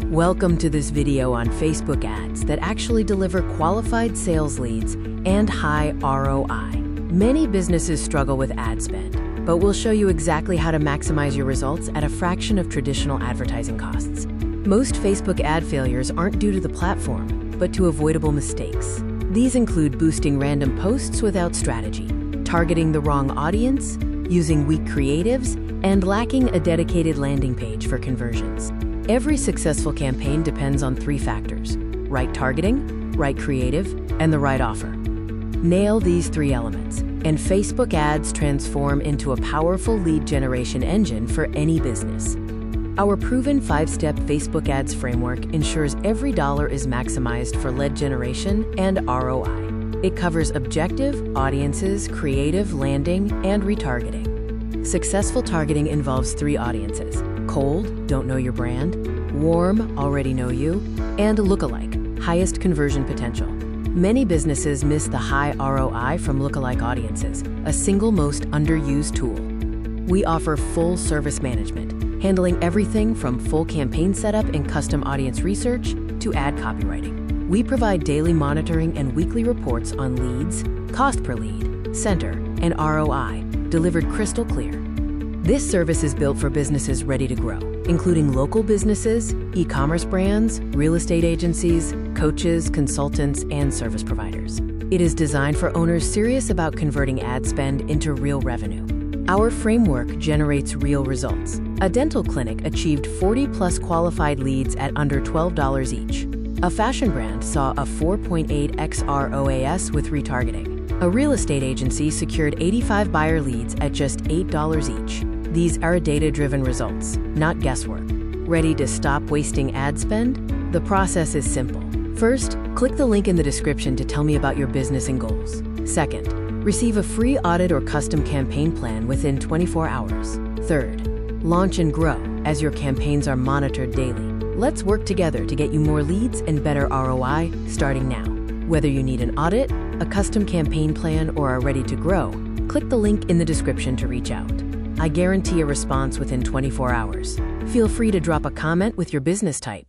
Welcome to this video on Facebook ads that actually deliver qualified sales leads and high ROI. Many businesses struggle with ad spend, but we'll show you exactly how to maximize your results at a fraction of traditional advertising costs. Most Facebook ad failures aren't due to the platform, but to avoidable mistakes. These include boosting random posts without strategy, targeting the wrong audience, using weak creatives, and lacking a dedicated landing page for conversions. Every successful campaign depends on three factors: right targeting, right creative, and the right offer. Nail these three elements, and Facebook ads transform into a powerful lead generation engine for any business. Our proven 5-step Facebook ads framework ensures every dollar is maximized for lead generation and ROI. It covers objective, audiences, creative, landing, and retargeting. Successful targeting involves three audiences: cold, don't know your brand; warm, already know you; and lookalike, highest conversion potential. Many businesses miss the high ROI from lookalike audiences, a single most underused tool. We offer full service management, handling everything from full campaign setup and custom audience research to ad copywriting. We provide daily monitoring and weekly reports on leads, cost per lead, center, and ROI, delivered crystal clear. This service is built for businesses ready to grow, including local businesses, e-commerce brands, real estate agencies, coaches, consultants, and service providers. It is designed for owners serious about converting ad spend into real revenue. Our framework generates real results. A dental clinic achieved 40+ qualified leads at under $12 each. A fashion brand saw a 4.8x ROAS with retargeting. A real estate agency secured 85 buyer leads at just $8 each. These are data-driven results, not guesswork. Ready to stop wasting ad spend? The process is simple. First, click the link in the description to tell me about your business and goals. Second, receive a free audit or custom campaign plan within 24 hours. Third, launch and grow as your campaigns are monitored daily. Let's work together to get you more leads and better ROI starting now. Whether you need an audit, a custom campaign plan, or are ready to grow, click the link in the description to reach out. I guarantee a response within 24 hours. Feel free to drop a comment with your business type.